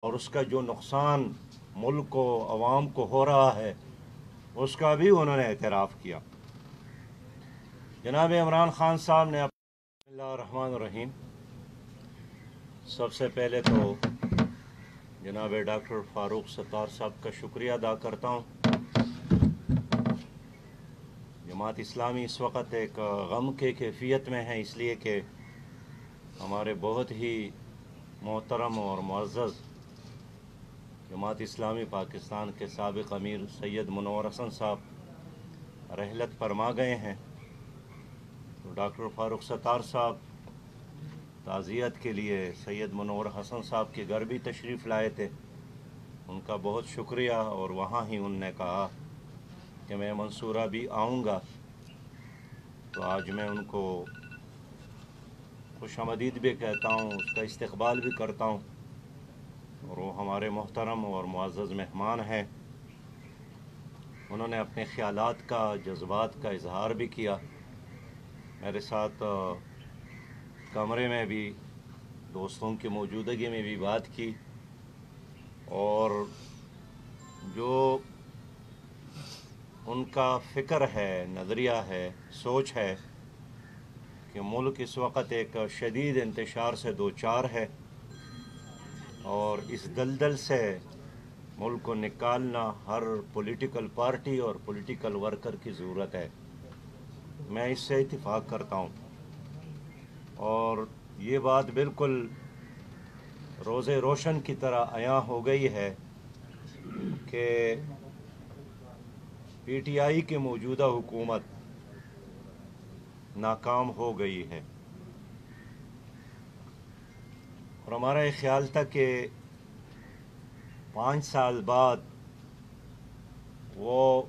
اور اس کا جو نقصان ملک کو عوام کو ہو رہا ہے اس کا بھی انہوں نے اعتراف کیا۔ جناب عمران خان صاحب نے بسم اللہ الرحمن الرحیم، سب سے پہلے تو جناب ڈاکٹر فاروق ستار صاحب کا شکریہ ادا کرتا ہوں۔ جماعت اسلامی اس وقت ایک غم کے کیفیت میں ہے، اس لیے کہ ہمارے بہت ہی محترم اور معزز جماعت اسلامی پاکستان کے سابق امیر سید منور حسن صاحب رحلت فرما گئے ہیں، تو ڈاکٹر فاروق ستار صاحب تعزیت کے لیے سید منور حسن صاحب کے گھر بھی تشریف لائے تھے۔ ان کا بہت شکریہ، اور وہاں ہی انہوں نے کہا کہ میں منصورہ بھی آؤں گا، تو آج میں ان کو خوش آمدید بھی کہتا ہوں، اس کا استقبال بھی کرتا ہوں، اور وہ ہمارے محترم اور معزز مہمان ہیں۔ انہوں نے اپنے خیالات کا، جذبات کا اظہار بھی کیا، میرے ساتھ کمرے میں بھی دوستوں کی موجودگی میں بھی بات کی، اور جو ان کا فکر ہے، نظریہ ہے، سوچ ہے کہ ملک اس وقت ایک شدید انتشار سے دوچار ہے، اور اس دلدل سے ملک کو نکالنا ہر پولیٹیکل پارٹی اور پولیٹیکل ورکر کی ضرورت ہے۔ میں اس سے اتفاق کرتا ہوں، اور یہ بات بالکل روز روشن کی طرح عیاں ہو گئی ہے کہ پی ٹی آئی کی موجودہ حکومت ناکام ہو گئی ہے، اور ہمارا یہ خیال تھا کہ 5 سال بعد وہ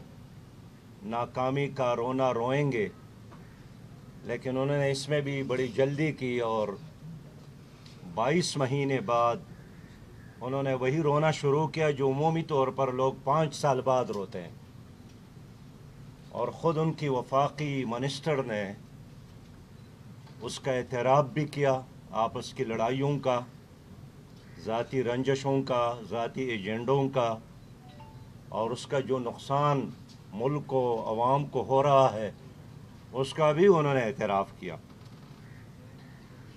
ناکامی کا رونا روئیں گے، لیکن انہوں نے اس میں بھی بڑی جلدی کی، اور 22 مہینے بعد انہوں نے وہی رونا شروع کیا جو عمومی طور پر لوگ 5 سال بعد روتے ہیں، اور خود ان کی وفاقی منسٹر نے اس کا اعتراف بھی کیا، آپس کی لڑائیوں کا، ذاتی رنجشوں کا، ذاتی ایجنڈوں کا، اور اس کا جو نقصان ملک کو، عوام کو ہو رہا ہے اس کا بھی انہوں نے اعتراف کیا۔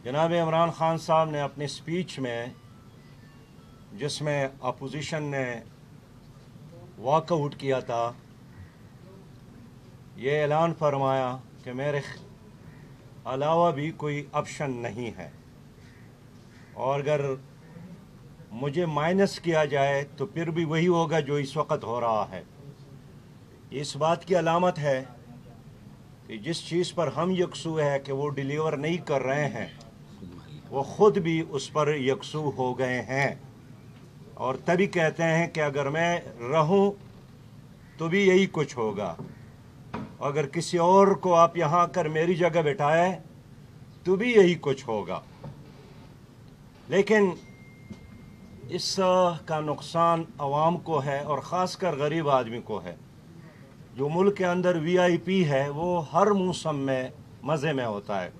جناب عمران خان صاحب نے اپنی سپیچ میں، جس میں اپوزیشن نے واک آؤٹ کیا تھا، یہ اعلان فرمایا کہ میرے علاوہ بھی کوئی آپشن نہیں ہے، اور اگر مجھے مائنس کیا جائے تو پھر بھی وہی ہوگا جو اس وقت ہو رہا ہے۔ اس بات کی علامت ہے کہ جس چیز پر ہم یکسو ہے کہ وہ ڈیلیور نہیں کر رہے ہیں، وہ خود بھی اس پر یکسو ہو گئے ہیں، اور تبھی کہتے ہیں کہ اگر میں رہوں تو بھی یہی کچھ ہوگا، اگر کسی اور کو آپ یہاں کر میری جگہ بٹھائے تو بھی یہی کچھ ہوگا۔ لیکن اس کا نقصان عوام کو ہے، اور خاص کر غریب آدمی کو ہے۔ جو ملک کے اندر وی آئی پی ہے وہ ہر موسم میں مزے میں ہوتا ہے،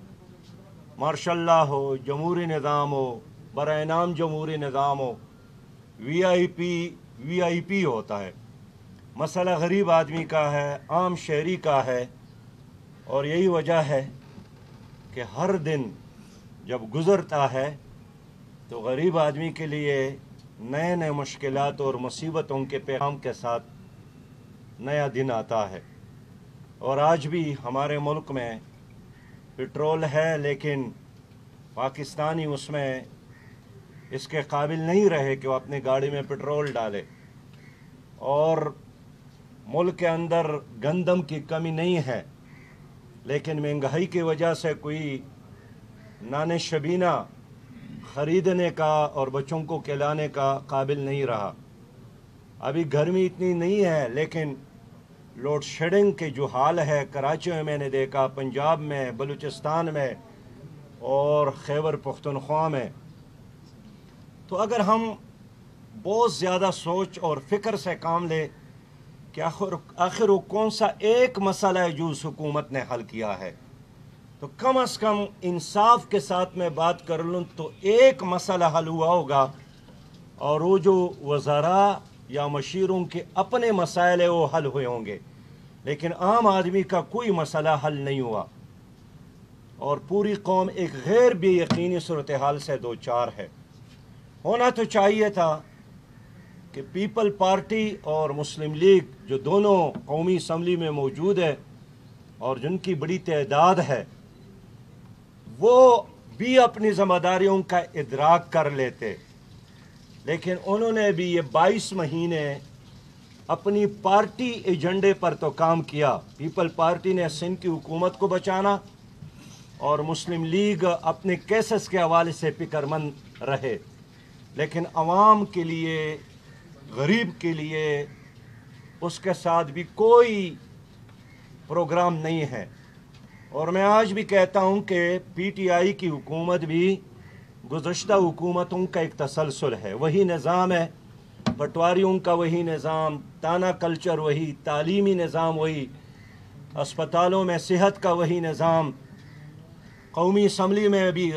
ماشاء اللہ ہو، جمہوری نظام ہو، برائے انعام جمہوری نظام ہو، وی آئی پی ہوتا ہے۔ مسئلہ غریب آدمی کا ہے، عام شہری کا ہے، اور یہی وجہ ہے کہ ہر دن جب گزرتا ہے تو غریب آدمی کے لیے نئے نئے مشکلات اور مصیبتوں کے پیغام کے ساتھ نیا دن آتا ہے۔ اور آج بھی ہمارے ملک میں پٹرول ہے، لیکن پاکستانی اس میں اس کے قابل نہیں رہے کہ وہ اپنی گاڑی میں پٹرول ڈالے، اور ملک کے اندر گندم کی کمی نہیں ہے، لیکن مہنگائی کی وجہ سے کوئی نان شبینہ خریدنے کا اور بچوں کو کھلانے کا قابل نہیں رہا۔ ابھی گرمی اتنی نہیں ہے، لیکن لوڈ شیڈنگ کے جو حال ہے کراچی میں نے دیکھا، پنجاب میں، بلوچستان میں اور خیبر پختونخوا میں، تو اگر ہم بہت زیادہ سوچ اور فکر سے کام لے کہ آخر وہ کون سا ایک مسئلہ ہے جو اس حکومت نے حل کیا ہے، تو کم از کم انصاف کے ساتھ میں بات کر لوں تو ایک مسئلہ حل ہوا ہوگا، اور وہ جو وزراء یا مشیروں کے اپنے مسائل ہیں وہ حل ہوئے ہوں گے، لیکن عام آدمی کا کوئی مسئلہ حل نہیں ہوا، اور پوری قوم ایک غیر بے یقینی صورتحال سے دوچار ہے۔ ہونا تو چاہیے تھا کہ پیپل پارٹی اور مسلم لیگ جو دونوں قومی اسمبلی میں موجود ہے اور جن کی بڑی تعداد ہے، وہ بھی اپنی ذمہ داریوں کا ادراک کر لیتے، لیکن انہوں نے بھی یہ 22 مہینے اپنی پارٹی ایجنڈے پر تو کام کیا۔ پیپل پارٹی نے سندھ کی حکومت کو بچانا اور مسلم لیگ اپنے کیسز کے حوالے سے فکر مند رہے، لیکن عوام کے لیے، غریب کے لیے اس کے ساتھ بھی کوئی پروگرام نہیں ہے۔ اور میں آج بھی کہتا ہوں کہ پی ٹی آئی کی حکومت بھی گزشتہ حکومتوں کا ایک تسلسل ہے، وہی نظام ہے، پٹواریوں کا وہی نظام، تانا کلچر وہی، تعلیمی نظام وہی، اسپتالوں میں صحت کا وہی نظام، قومی اسمبلی میں بھی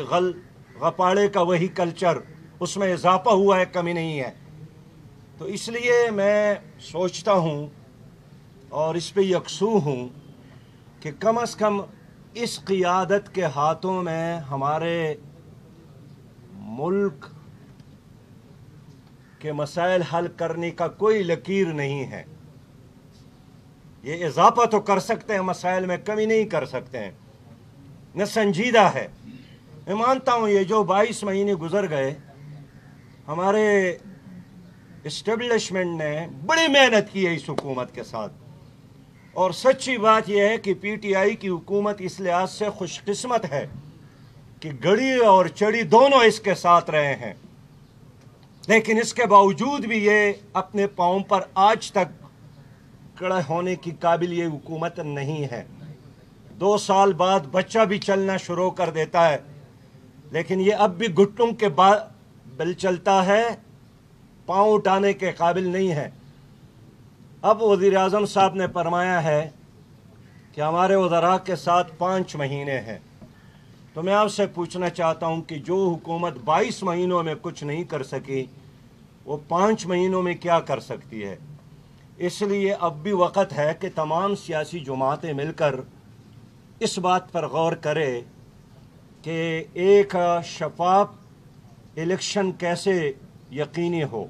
غپاڑے کا وہی کلچر، اس میں اضافہ ہوا ہے، کمی نہیں ہے۔ تو اس لیے میں سوچتا ہوں اور اس پہ یکسو ہوں کہ کم از کم اس قیادت کے ہاتھوں میں ہمارے ملک کے مسائل حل کرنے کا کوئی لکیر نہیں ہے۔ یہ اضافہ تو کر سکتے ہیں، مسائل میں کمی نہیں کر سکتے ہیں، نہ سنجیدہ ہے۔ میں مانتا ہوں یہ جو 22 مہینے گزر گئے، ہمارے اسٹیبلشمنٹ نے بڑی محنت کی ہے اس حکومت کے ساتھ، اور سچی بات یہ ہے کہ پی ٹی آئی کی حکومت اس لحاظ سے خوش قسمت ہے کہ گڑی اور چڑی دونوں اس کے ساتھ رہے ہیں، لیکن اس کے باوجود بھی یہ اپنے پاؤں پر آج تک کھڑے ہونے کی قابل یہ حکومت نہیں ہے۔ 2 سال بعد بچہ بھی چلنا شروع کر دیتا ہے، لیکن یہ اب بھی گھٹنوں کے بل چلتا ہے، پاؤں اٹھانے کے قابل نہیں ہے۔ اب وزیر اعظم صاحب نے فرمایا ہے کہ ہمارے وزراء کے ساتھ 5 مہینے ہیں، تو میں آپ سے پوچھنا چاہتا ہوں کہ جو حکومت 22 مہینوں میں کچھ نہیں کر سکی، وہ 5 مہینوں میں کیا کر سکتی ہے؟ اس لیے اب بھی وقت ہے کہ تمام سیاسی جماعتیں مل کر اس بات پر غور کرے کہ ایک شفاف الیکشن کیسے یقینی ہو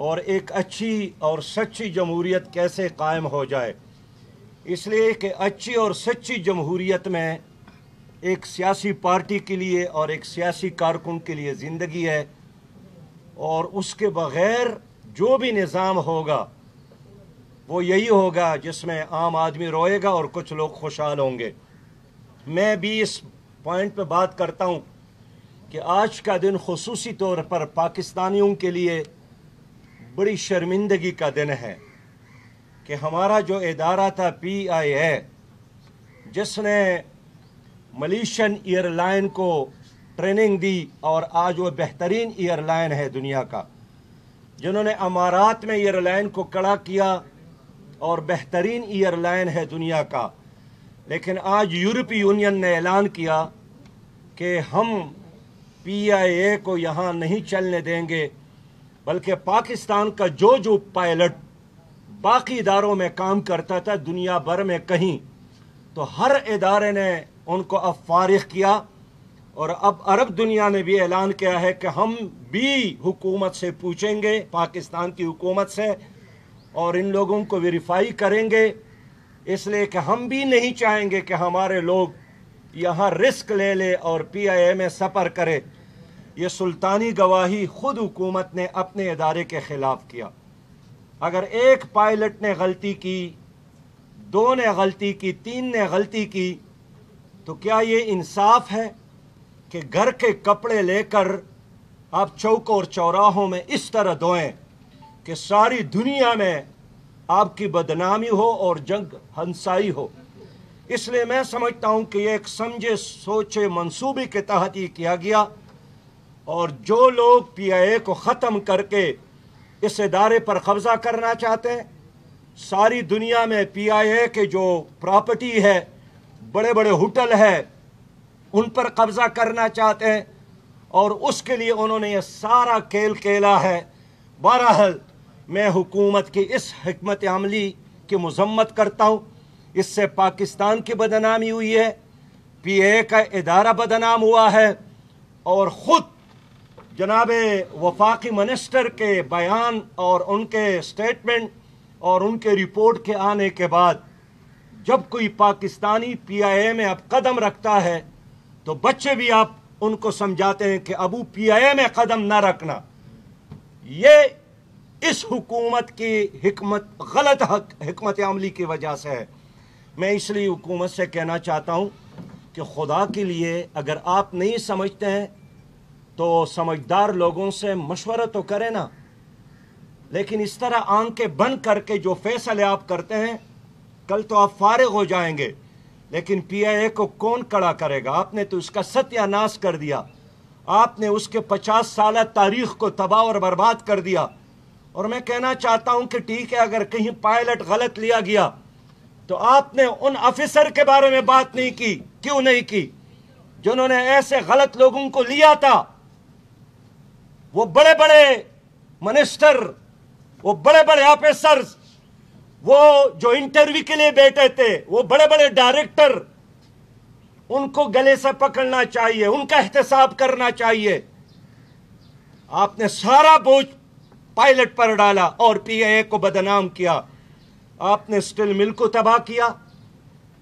اور ایک اچھی اور سچی جمہوریت کیسے قائم ہو جائے۔ اس لیے کہ اچھی اور سچی جمہوریت میں ایک سیاسی پارٹی کے لیے اور ایک سیاسی کارکن کے لیے زندگی ہے، اور اس کے بغیر جو بھی نظام ہوگا وہ یہی ہوگا جس میں عام آدمی روئے گا اور کچھ لوگ خوشحال ہوں گے۔ میں بھی اس پوائنٹ پہ بات کرتا ہوں کہ آج کا دن خصوصی طور پر پاکستانیوں کے لیے بڑی شرمندگی کا دن ہے کہ ہمارا جو ادارہ تھا پی آئی اے، جس نے ملیشین ایئر لائن کو ٹریننگ دی اور آج وہ بہترین ایئر لائن ہے دنیا کا، جنہوں نے امارات میں ایئر لائن کو کھڑا کیا اور بہترین ایئر لائن ہے دنیا کا، لیکن آج یورپی یونین نے اعلان کیا کہ ہم پی آئی اے کو یہاں نہیں چلنے دیں گے، بلکہ پاکستان کا جو پائلٹ باقی اداروں میں کام کرتا تھا دنیا بھر میں کہیں، تو ہر ادارے نے ان کو اب فارغ کیا، اور اب عرب دنیا نے بھی اعلان کیا ہے کہ ہم بھی حکومت سے پوچھیں گے، پاکستان کی حکومت سے، اور ان لوگوں کو ویریفائی کریں گے، اس لیے کہ ہم بھی نہیں چاہیں گے کہ ہمارے لوگ یہاں رسک لے لے اور پی آئی اے میں سفر کرے۔ یہ سلطانی گواہی خود حکومت نے اپنے ادارے کے خلاف کیا۔ اگر ایک پائلٹ نے غلطی کی، 2 نے غلطی کی، 3 نے غلطی کی، تو کیا یہ انصاف ہے کہ گھر کے کپڑے لے کر آپ چوک اور چوراہوں میں اس طرح دھوئیں کہ ساری دنیا میں آپ کی بدنامی ہو اور جنگ ہنسائی ہو؟ اس لیے میں سمجھتا ہوں کہ یہ ایک سمجھے سوچے منصوبے کے تحت یہ کیا گیا، اور جو لوگ پی آئی اے کو ختم کر کے اس ادارے پر قبضہ کرنا چاہتے ہیں، ساری دنیا میں پی آئی اے کے جو پراپرٹی ہے، بڑے بڑے ہوٹل ہے، ان پر قبضہ کرنا چاہتے ہیں، اور اس کے لیے انہوں نے یہ سارا کھیل کھیلا ہے۔ بہرحال میں حکومت کی اس حکمت عملی کی مذمت کرتا ہوں۔ اس سے پاکستان کی بدنامی ہوئی ہے، پی اے کا ادارہ بدنام ہوا ہے، اور خود جناب وفاقی منسٹر کے بیان اور ان کے سٹیٹمنٹ اور ان کے رپورٹ کے آنے کے بعد جب کوئی پاکستانی پی آئی اے میں اب قدم رکھتا ہے تو بچے بھی آپ ان کو سمجھاتے ہیں کہ ابو پی آئی اے میں قدم نہ رکھنا۔ یہ اس حکومت کی غلط حکمت عملی کی وجہ سے ہے۔ میں اس لیے حکومت سے کہنا چاہتا ہوں کہ خدا کے لیے اگر آپ نہیں سمجھتے ہیں تو سمجھدار لوگوں سے مشورہ تو کریں نا، لیکن اس طرح آنکھیں بند کر کے جو فیصلے آپ کرتے ہیں کل تو آپ فارغ ہو جائیں گے، لیکن پی آئی اے کو کون کڑا کرے گا؟ آپ نے تو اس کا ستیہ ناش کر دیا، آپ نے اس کے 50 سالہ تاریخ کو تباہ اور برباد کر دیا۔ اور میں کہنا چاہتا ہوں کہ ٹھیک ہے، اگر کہیں پائلٹ غلط لیا گیا تو آپ نے ان افسر کے بارے میں بات نہیں کی، کیوں نہیں کی جنہوں نے ایسے غلط لوگوں کو لیا تھا؟ وہ بڑے بڑے منسٹر، وہ بڑے بڑے آفیسرز، وہ جو انٹرویو کے لیے بیٹھے تھے، وہ بڑے بڑے ڈائریکٹر، ان کو گلے سے پکڑنا چاہیے، ان کا احتساب کرنا چاہیے۔ آپ نے سارا بوجھ پائلٹ پر ڈالا اور پی اے کو بدنام کیا۔ آپ نے سٹیل مل کو تباہ کیا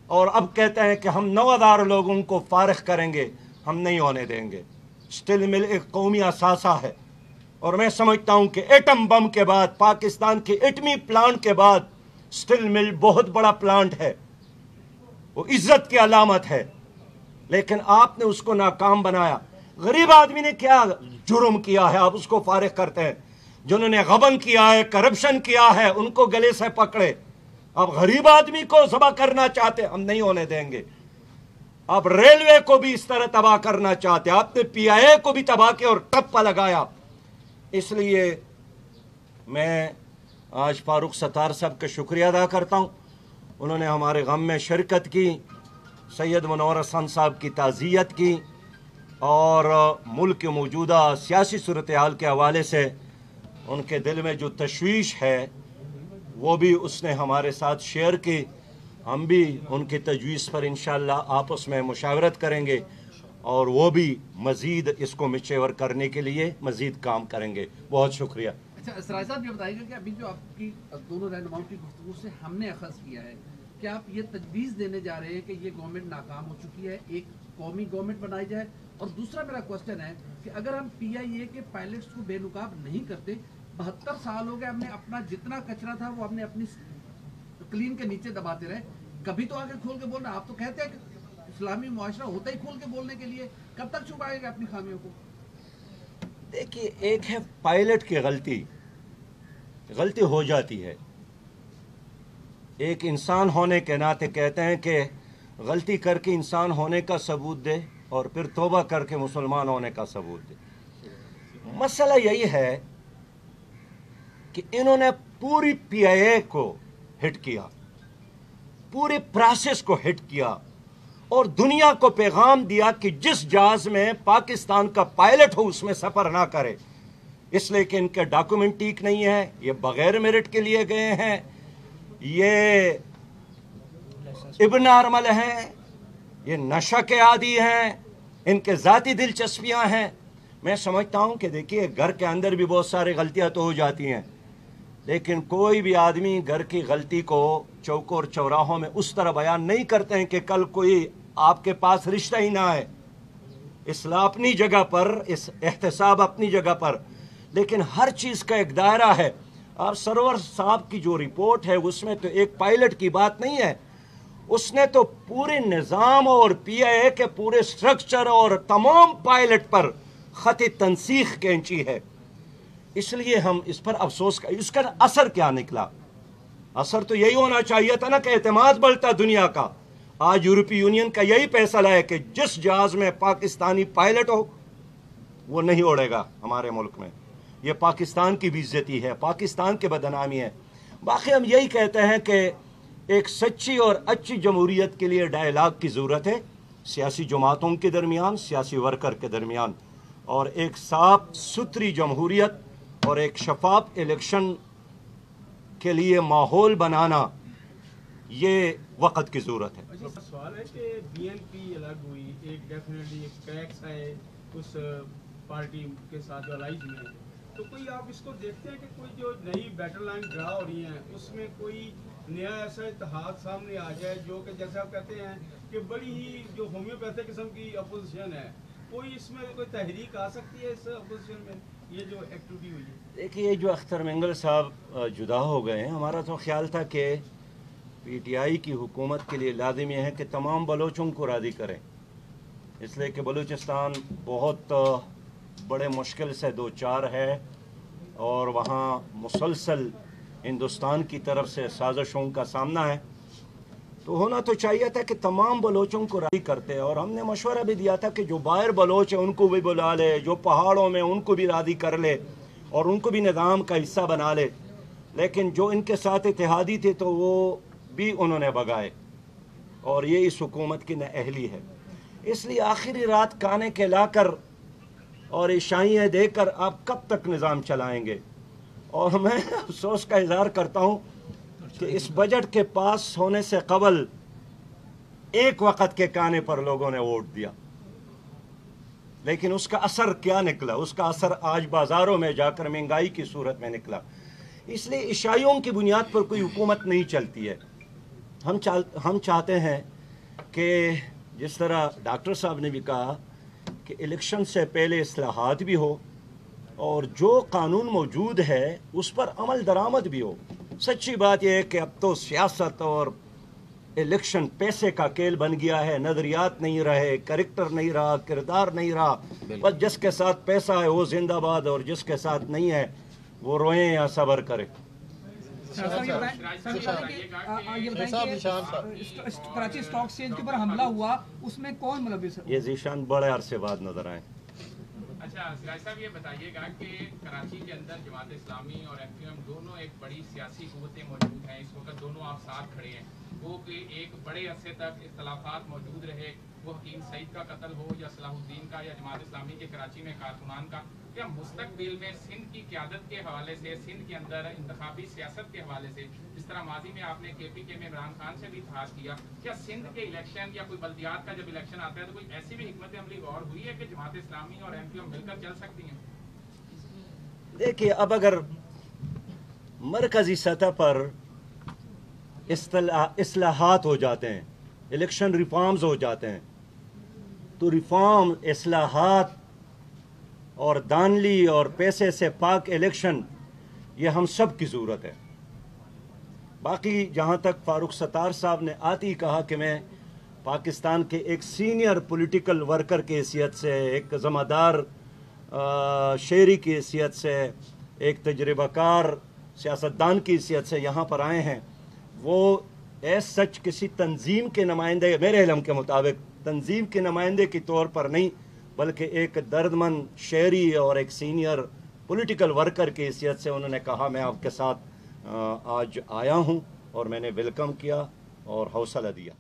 اور اب کہتے ہیں کہ ہم 9000 لوگوں کو فارغ کریں گے۔ ہم نہیں ہونے دیں گے۔ سٹیل مل ایک قومی اثاثہ ہے، اور میں سمجھتا ہوں کہ ایٹم بم کے بعد، پاکستان کے ایٹمی پلانٹ کے بعد سٹیل مل بہت بڑا پلانٹ ہے، وہ عزت کی علامت ہے، لیکن آپ نے اس کو ناکام بنایا۔ غریب آدمی نے کیا جرم کیا ہے آپ اس کو فارغ کرتے ہیں؟ جنہوں نے غبن کیا ہے، کرپشن کیا ہے، ان کو گلے سے پکڑے۔ اب غریب آدمی کو ذبح کرنا چاہتے، ہم نہیں ہونے دیں گے۔ اب ریلوے کو بھی اس طرح تباہ کرنا چاہتے، آپ نے پی آئی اے کو بھی تباہ کیا اور ٹپا لگایا۔ اس لیے میں آج فاروق ستار صاحب کا شکریہ ادا کرتا ہوں، انہوں نے ہمارے غم میں شرکت کی، سید منور حسن صاحب کی تعزیت کی، اور ملک کے موجودہ سیاسی صورتحال کے حوالے سے ان کے دل میں جو تشویش ہے وہ بھی اس نے ہمارے ساتھ شیئر کی۔ ہم بھی ان کی تجویز پر انشاءاللہ آپس میں مشاورت کریں گے، اور وہ بھی مزید اس کو میچور کرنے کے لیے مزید کام کریں گے۔ بہت شکریہ۔ اچھا اسرائیل صاحب یہ بتائیے گا کہ ابھی جو آپ کی دونوں رہنماؤں کی گفتگو سے ہم نے اخذ کیا ہے کہ آپ یہ تجویز دینے جا رہے ہیں کہ یہ گورنمنٹ ناکام ہو چکی ہے، ایک قومی گورنمنٹ بنائی جائے، اور دوسرا میرا کوسچن ہے کہ اگر ہم پی آئی اے کے پائلٹس کو بے نقاب نہیں کرتے، 72 سال ہو گئے ہم نے اپنا جتنا کچرا تھا وہ ہم نے اپنی کلین کے نیچے دباتے رہے، کبھی تو آگے کھول کے بولنا۔ آپ تو کہتے ہیں کہ اسلامی معاشرہ ہوتا ہی کھول کے بولنے کے لیے، کب تک چھپائے گا اپنی خامیوں کو؟ دیکھیے، ایک ہے پائلٹ کی غلطی ہو جاتی ہے، ایک انسان ہونے کے ناطے کہتے ہیں کہ غلطی کر کے انسان ہونے کا ثبوت دے اور پھر توبہ کر کے مسلمان ہونے کا ثبوت دے۔ مسئلہ یہی ہے کہ انہوں نے پوری پی آئی اے کو ہٹ کیا، پورے پروسیس کو ہٹ کیا، اور دنیا کو پیغام دیا کہ جس جہاز میں پاکستان کا پائلٹ ہو اس میں سفر نہ کرے، اس لیے کہ ان کے ڈاکومنٹ ٹھیک نہیں ہے، یہ بغیر میرٹ کے لیے گئے ہیں، یہ ابن ارمل ہیں، یہ نشہ کے عادی ہیں، ان کے ذاتی دلچسپیاں ہیں۔ میں سمجھتا ہوں کہ دیکھیے، گھر کے اندر بھی بہت ساری غلطیاں تو ہو جاتی ہیں، لیکن کوئی بھی آدمی گھر کی غلطی کو چوکوں اور چوراہوں میں اس طرح بیان نہیں کرتے ہیں کہ کل کوئی آپ کے پاس رشتہ ہی نہ آئے۔ اصلاح اپنی جگہ پر، اس احتساب اپنی جگہ پر، لیکن ہر چیز کا ایک دائرہ ہے۔ اور سرور صاحب کی جو رپورٹ ہے اس میں تو ایک پائلٹ کی بات نہیں ہے، اس نے تو پورے نظام اور پی آئی اے کے پورے سٹرکچر اور تمام پائلٹ پر خط تنسیخ کھینچی ہے۔ اس لیے ہم اس پر افسوس اس کا اثر کیا نکلا؟ اثر تو یہی ہونا چاہیے تھا نا کہ اعتماد بڑھتا دنیا کا۔ آج یورپی یونین کا یہی فیصلہ ہے کہ جس جہاز میں پاکستانی پائلٹ ہو وہ نہیں اڑے گا ہمارے ملک میں۔ یہ پاکستان کی بے عزتی ہے، پاکستان کی بدنامی ہے۔ باقی ہم یہی کہتے ہیں کہ ایک سچی اور اچھی جمہوریت کے لیے ڈائیلاگ کی ضرورت ہے، سیاسی جماعتوں کے درمیان، سیاسی ورکر کے درمیان۔ اور ایک صاف ستھری جمہوریت اور ایک شفاف الیکشن کے لیے ماحول بنانا یہ وقت کی ضرورت ہے. سوال ہے کہ بی این پی الگ ہوئی، ایک ڈیفینیٹلی ایک ٹیکس ہے اس پارٹی کے ساتھ جو الائز میں ہے، تو کوئی آپ اس کو دیکھتے ہیں کہ کوئی جو نئی بیٹر لائن ڈرا ہو رہی ہیں اس میں کوئی نیا ایسا اتحاد سامنے آ جائے جو کہ جیسے آپ کہتے ہیں کہ بڑی ہی جو ہومیوپیتھک قسم کی اپوزیشن ہے، کوئی اس میں کوئی تحریک آ سکتی ہے اس اپوزیشن میں یہ جو ایکٹیویٹی ہوئی ہے؟ دیکھیے جو اختر مینگل صاحب جدا ہو گئے ہیں، ہمارا تو خیال تھا کہ پی ٹی آئی کی حکومت کے لیے لازم یہ ہے کہ تمام بلوچوں کو راضی کریں، اس لیے کہ بلوچستان بہت بڑے مشکل سے دو چار ہے اور وہاں مسلسل ہندوستان کی طرف سے سازشوں کا سامنا ہے. تو ہونا تو چاہیے تھا کہ تمام بلوچوں کو راضی کرتے، اور ہم نے مشورہ بھی دیا تھا کہ جو باہر بلوچ ہیں ان کو بھی بلا لے، جو پہاڑوں میں ان کو بھی راضی کر لے اور ان کو بھی نظام کا حصہ بنا لے. لیکن جو ان کے ساتھ اتحادی تھے تو وہ بھی انہوں نے بگائے، اور یہ اس حکومت کی نااہلی ہے. اس لیے آخری رات کانے کے لا کر اور عشائیاں دے کر آپ کب تک نظام چلائیں گے؟ اور میں افسوس کا اظہار کرتا ہوں کہ اس بجٹ کے پاس ہونے سے قبل ایک وقت کے کانے پر لوگوں نے ووٹ دیا، لیکن اس کا اثر کیا نکلا؟ اس کا اثر آج بازاروں میں جا کر مہنگائی کی صورت میں نکلا. اس لیے عشائیوں کی بنیاد پر کوئی حکومت نہیں چلتی ہے. ہم چاہتے ہیں کہ جس طرح ڈاکٹر صاحب نے بھی کہا کہ الیکشن سے پہلے اصلاحات بھی ہو اور جو قانون موجود ہے اس پر عمل درآمد بھی ہو. سچی بات یہ ہے کہ اب تو سیاست اور الیکشن پیسے کا کھیل بن گیا ہے، نظریات نہیں رہے، کریکٹر نہیں رہا، کردار نہیں رہا. بس جس کے ساتھ پیسہ ہے وہ زندہ باد اور جس کے ساتھ نہیں ہے وہ روئیں یا صبر کرے. کراچی اسٹاک ایکسچینج کے اوپر حملہ ہوا، اس میں کون ملوث ہے؟ یہ ذیشان بڑے عرصے بعد نظر آئے. اچھا سراج صاحب یہ بتائیے گا کہ کراچی کے اندر جماعت اسلامی اور ایف کیو ایم دونوں ایک بڑی سیاسی قوتیں موجود ہیں، اس وقت دونوں آپ ساتھ کھڑے ہیں. وہ کہ ایک بڑے عرصے تک اختلافات موجود رہے، وہ حکیم سعید کا قتل ہو یا صلاح الدین کا یا جماعت اسلامی کے کراچی میں کارکنان کا، کیا مستقبل میں سندھ کی قیادت کے حوالے سے، سندھ کے اندر انتخابی سیاست کے حوالے سے، جس طرح ماضی میں آپ نے کے پی کے میں عمران خان سے بھی اتحاد کیا، کیا سندھ کے الیکشن یا کوئی بلدیات کا جب الیکشن آتا ہے تو کوئی ایسی بھی حکمت عملی غور ہوئی ہے کہ جماعت اسلامی اور ایم کیو ایم مل کر چل سکتی ہیں؟ دیکھیے اب اگر مرکزی سطح پر اصلاحات ہو جاتے ہیں، الیکشن ریفارمز ہو جاتے ہیں، تو ریفارم، اصلاحات اور دانلی اور پیسے سے پاک الیکشن یہ ہم سب کی ضرورت ہے. باقی جہاں تک فاروق ستار صاحب نے آتی ہی کہا کہ میں پاکستان کے ایک سینئر پولیٹیکل ورکر کی حیثیت سے، ایک ذمہ دار شہری کی حیثیت سے، ایک تجربہ کار سیاستدان کی حیثیت سے یہاں پر آئے ہیں، وہ ایس سچ کسی تنظیم کے نمائندے، میرے علم کے مطابق تنظیم کے نمائندے کے طور پر نہیں، بلکہ ایک درد مند شہری اور ایک سینئر پولیٹیکل ورکر کی حیثیت سے انہوں نے کہا میں آپ کے ساتھ آج آیا ہوں، اور میں نے ویلکم کیا اور حوصلہ دیا.